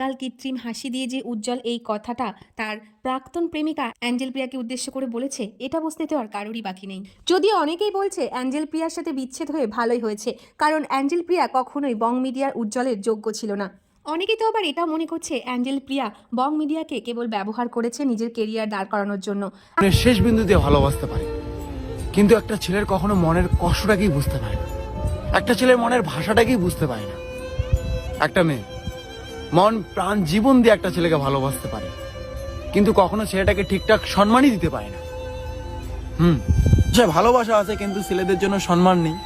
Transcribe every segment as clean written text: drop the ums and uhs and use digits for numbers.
কাল কৃত্রিম হাসি দিয়ে যে উজ্জ্বল এই কথাটা তার প্রাক্তন প্রেমিকা অ্যাঞ্জেল প্রিয়াকে উদ্দেশ্য করে বলেছে, এটা বুঝতে তো আর কারোরই বাকি নেই। যদিও অনেকেই বলছে অ্যাঞ্জেল প্রিয়ার সাথে বিচ্ছেদ হয়ে ভালোই হয়েছে, কারণ অ্যাঞ্জেল প্রিয়া কখনোই বং মিডিয়ার উজ্জ্বলের যোগ্য ছিল না। অনেকেই তো আবার এটা মনে করছে অ্যাঞ্জেল প্রিয়া বং মিডিয়াকে কেবল ব্যবহার করেছে নিজের কেরিয়ার দাঁড় করানোর জন্য। শেষ বিন্দুতে ভালোবাসতে পারে, কিন্তু একটা ছেলের কখনো মনের কষ্টটাকেই বুঝতে পারে না, একটা ছেলের মনের ভাষাটাকেই বুঝতে পারে না। একটা মেয়ে মন প্রাণ জীবন দিয়ে একটা ছেলেকে ভালোবাসতে পারে, কিন্তু কখনো ছেলেটাকে ঠিকঠাক সম্মানই দিতে পারে না। সে ভালোবাসা আছে কিন্তু ছেলেদের জন্য সম্মান নেই।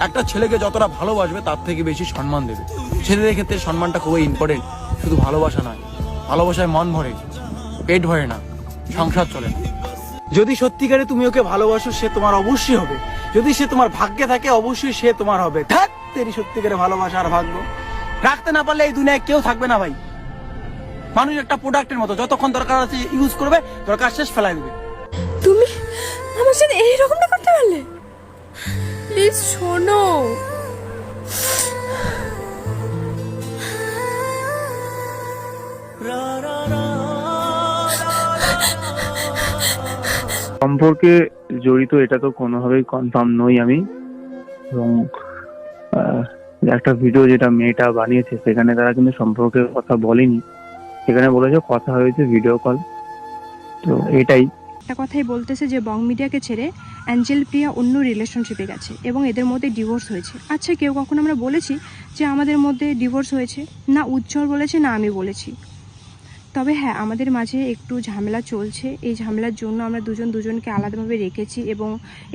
একটা ছেলেকে যতটা ভালোবাসবে তার থেকে বেশি সম্মান দেবে। ছেলেদের ক্ষেত্রে সম্মানটা খুবই ইম্পর্টেন্ট। শুধু ভালোবাসা নয়, ভালোবাসায় মন ভরে, পেট ভরে না, সংসার চলে না। যদি সত্যিকারে তুমি ওকে ভালোবাসো, সে তোমার অবশ্যই হবে। যদি সে তোমার ভাগ্যে থাকে, অবশ্যই সে তোমার হবে। ধ্যাৎ তেরি, সত্যিকারে ভালোবাসা আর ভাগ্য রাখতে না পারলে এই দুনিয়ায় কেউ থাকবে না ভাই। মানুষ একটা প্রোডাক্টের মতো, যতক্ষণ দরকার আছে ইউজ করবে, দরকার শেষ ফেলাই দিবে। তুমি আমার সাথে এইরকমটা করতে পারলে? প্লিজ শোনো। সম্পর্কে জড়িত এটা তো কোনোভাবেই কনফার্ম নই আমি। এবং একটা ভিডিও যেটা মেয়েটা বানিয়েছে সেখানে তারা কিন্তু সম্পর্কের কথা বলেনি, সেখানে বলেছে কথা হয়েছে ভিডিও কল। তো এটাই একটা কথাই বলতেছে যে বং মিডিয়াকে ছেড়ে অ্যাঞ্জেল প্রিয়া অন্য রিলেশনশিপে গেছে এবং এদের মধ্যে ডিভোর্স হয়েছে। আচ্ছা, কেউ কখনো আমরা বলেছি যে আমাদের মধ্যে ডিভোর্স হয়েছে? না উজ্জ্বল বলেছে, না আমি বলেছি। তবে হ্যাঁ, আমাদের মাঝে একটু ঝামেলা চলছে। এই ঝামেলার জন্য আমরা দুজনকে আলাদাভাবে রেখেছি এবং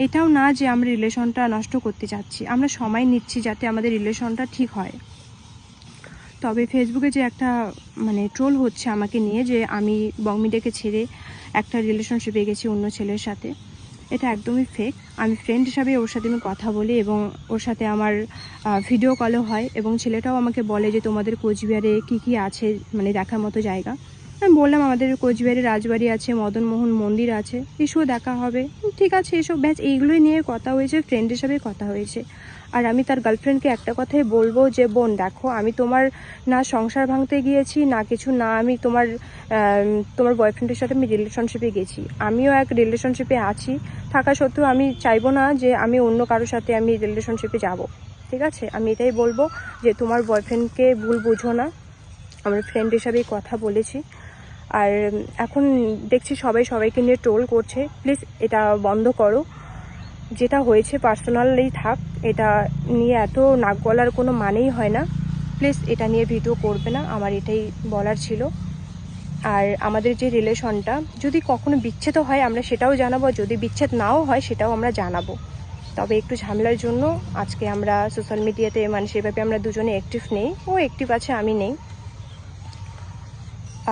এটাও না যে আমরা রিলেশনটা নষ্ট করতে চাচ্ছি, আমরা সময় নিচ্ছি যাতে আমাদের রিলেশনটা ঠিক হয়। তবে ফেসবুকে যে একটা ট্রোল হচ্ছে আমাকে নিয়ে যে আমি বং মিডিয়াকে ছেড়ে একটা রিলেশনশিপে গেছি অন্য ছেলের সাথে, এটা একদমই ফেক। আমি ফ্রেন্ড হিসাবে ওর সাথে আমি কথা বলি এবং ওর সাথে আমার ভিডিও কলও হয় এবং ছেলেটাও আমাকে বলে যে তোমাদের কোচবিহারে কী আছে দেখার মতো জায়গা। আমি বললাম আমাদের কোচবিহারে রাজবাড়ি আছে, মদনমোহন মন্দির আছে, এসব দেখা হবে। ঠিক আছে, এসব ব্যাচ এইগুলোই নিয়ে কথা হয়েছে, ফ্রেন্ড হিসাবে কথা হয়েছে। আর আমি তার গার্লফ্রেন্ডকে একটা কথাই বলবো যে বোন দেখো, আমি তোমার না সংসার ভাঙতে গিয়েছি না কিছু, না আমি তোমার বয়ফ্রেন্ডের সাথে আমি রিলেশনশিপে গেছি। আমিও এক রিলেশনশিপে আছি, থাকা সত্ত্বেও আমি চাইবো না যে আমি অন্য কারোর সাথে আমি রিলেশনশিপে যাব। ঠিক আছে, আমি এটাই বলবো যে তোমার বয়ফ্রেন্ডকে ভুল বুঝো না, আমার ফ্রেন্ড হিসাবেই কথা বলেছি। আর এখন দেখছি সবাইকে নিয়ে ট্রোল করছে, প্লিজ এটা বন্ধ করো। যেটা হয়েছে পার্সোনালি থাক, এটা নিয়ে এত নাক গলার কোনো মানেই হয় না। প্লিজ এটা নিয়ে ভিডিও করবে না, আমার এটাই বলার ছিল। আর আমাদের যে রিলেশনটা যদি কখনো বিচ্ছেদ হয় আমরা সেটাও জানাবো, যদি বিচ্ছেদ নাও হয় সেটাও আমরা জানাবো। তবে একটু ঝামেলার জন্য আজকে আমরা সোশ্যাল মিডিয়াতে সেভাবে আমরা দুজনে অ্যাক্টিভ নেই, ও অ্যাক্টিভ আছে আমি নেই।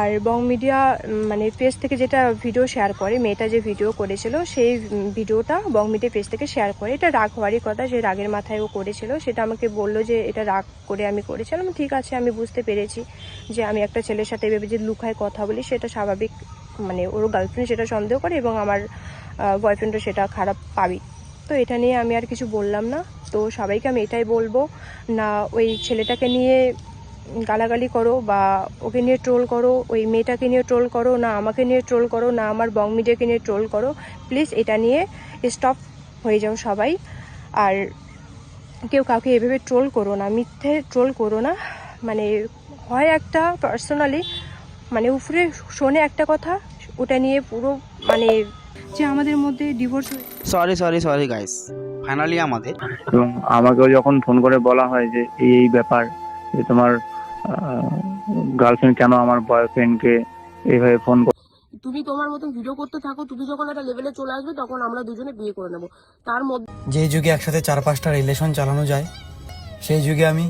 আর বং মিডিয়া পেজ থেকে যেটা ভিডিও শেয়ার করে, মেয়েটা যে ভিডিও করেছিল সেই ভিডিওটা বং মিডিয়া পেজ থেকে শেয়ার করে। এটা রাগ হওয়ারই কথা, যে রাগের মাথায় ও করেছিল। সেটা আমাকে বললো যে এটা রাগ করে আমি করেছিলাম। ঠিক আছে, আমি বুঝতে পেরেছি যে আমি একটা ছেলের সাথে এভাবে যে লুকায় কথা বলি সেটা স্বাভাবিক। ওর গার্লফ্রেন্ড সেটা সন্দেহ করে এবং আমার বয়ফ্রেন্ডও সেটা খারাপ পাবি। তো এটা নিয়ে আমি আর কিছু বললাম না। তো সবাইকে আমি এটাই বলবো, না ওই ছেলেটাকে নিয়ে গালাগালি করো বা ওকে নিয়ে ট্রোল করো, ওই মেয়েটাকে নিয়ে ট্রোল করো, না আমাকে নিয়ে ট্রোল করো, না আমার বং মিডিয়াকে নিয়ে ট্রোল করো। প্লিজ এটা নিয়ে স্টপ হয়ে যাও সবাই। আর কেউ কাউকে এভাবে ট্রোল করো না, মিথ্যে ট্রোল করো না। হয় একটা পার্সোনালি উপরে শোনে একটা কথা, ওটা নিয়ে পুরো যে আমাদের মধ্যে ডিভোর্স সরি গাইস, ফাইনালি আমাদের। এবং আমাকেও যখন ফোন করে বলা হয় যে এই ব্যাপার, যে তোমার গার্লফ্রেন্ড কেন আমার বয়ফ্রেন্ডকে এইভাবে ফোন, তুমি তোমার মতন ভিডিও করতে থাকো, তুমি যখন একটা লেভেলে চলে আসবে তখন আমরা দুজনে বিয়ে করে নেব। তার মধ্যে যে যুগে একসাথে 4-5টা রিলেশন চালানো যায়, সেই যুগে আমি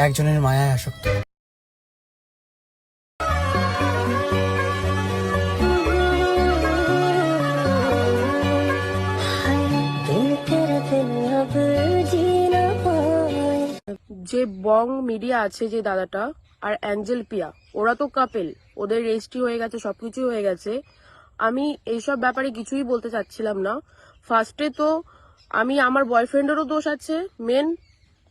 একজনের মায়ায় আসক্ত। যে বং মিডিয়া আছে যে দাদাটা আর অ্যাঞ্জেল পিয়া, ওরা তো কাপেল, ওদের রেজিস্ট্রি হয়ে গেছে, সবকিছু হয়ে গেছে। আমি এইসব ব্যাপারে কিছুই বলতে চাচ্ছিলাম না। ফার্স্টে তো আমার বয়ফ্রেন্ডেরও দোষ আছে, মেন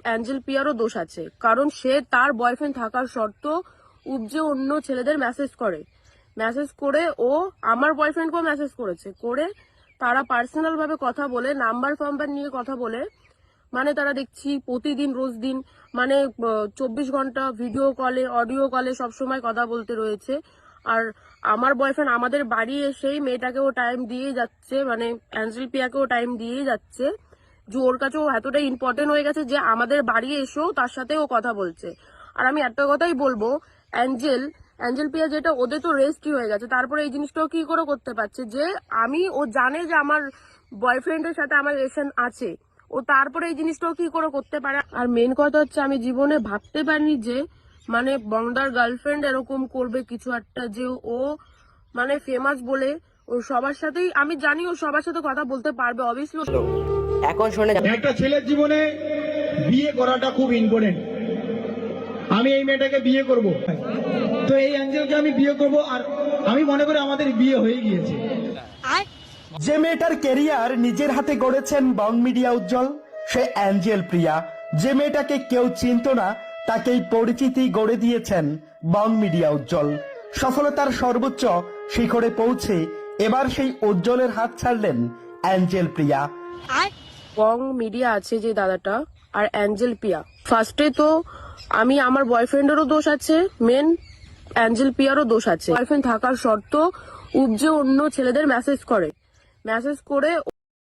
অ্যাঞ্জেল পিয়ারও দোষ আছে, কারণ সে তার বয়ফ্রেন্ড থাকার সত্ত্বেও উপজে অন্য ছেলেদের মেসেজ করে ও আমার বয়ফ্রেন্ডকেও মেসেজ করে তারা পার্সোনাল ভাবে কথা বলে, নাম্বার ফাম্বার নিয়ে কথা বলে, মানে তারা দেখছি প্রতিদিন রোজ দিন মানে 24 ঘন্টা ভিডিও কলে অডিও কলে সবসময় কথা বলতে রয়েছে। আর আমার বয়ফ্রেন্ড আমাদের বাড়ি এসেই মেয়েটাকেও টাইম দিয়ে যাচ্ছে, মানে অ্যাঞ্জেল প্রিয়াকেও টাইম দিয়ে যাচ্ছে, যে ওর কাছে ও এতটাই ইম্পর্টেন্ট হয়ে গেছে যে আমাদের বাড়ি এসেও তার সাথে ও কথা বলছে। আর আমি একটা কথাই বলবো, অ্যাঞ্জেল প্রিয়া যেটা ওদের তো রেস্টই হয়ে গেছে, তারপরে এই জিনিসটাও কি করে করতে পারছে যে ও জানে যে আমার বয়ফ্রেন্ডের সাথে আমার রিলেশন আছে, ও তারপরে এই জিনিসটাও কি করে করতে পারে। আর মেন কথা হচ্ছে আমি জীবনে ভাবতে পারিনি যে মানে বংদার গার্লফ্রেন্ড এরকম করবে কিছু একটা, যে ও মানে ফেমাস বলে ও সবার সাথেই, আমি জানি ও সবার সাথে কথা বলতে পারবে অবভিয়াসলি। এখন শুনে একটা ছেলের জীবনে বিয়ে করাটা খুব ইম্পর্টেন্ট। আমি এই মেয়েটাকে বিয়ে করব, তো এই অ্যাঞ্জেলকে আমি বিয়ে করব, আর আমি মনে করি আমাদের বিয়ে হয়ে গিয়েছে। যে মেয়েটার ক্যারিয়ার নিজের হাতে গড়েছেন বং মিডিয়া উজ্জ্বল, সে অ্যাঞ্জেল প্রিয়া। যে মেয়েটাকে কেউ চিনত না তাকেই পরিচিতি গড়ে দিয়েছেন বং মিডিয়া উজ্জ্বল। সফলতার সর্বোচ্চ শিখরে পৌঁছে এবার সেই উজ্জ্বলের হাত ছাড়লেন অ্যাঞ্জেল প্রিয়া। বং মিডিয়া আছে যে দাদাটা আর অ্যাঞ্জেল প্রিয়া, ফার্স্টে তো আমি আমার বয়ফ্রেন্ডেরও দোষ আছে, মেন অ্যাঞ্জেল প্রিয়ারও দোষ আছে। বয়ফ্রেন্ড থাকার শর্ত উপজে অন্য ছেলেদের মেসেজ করে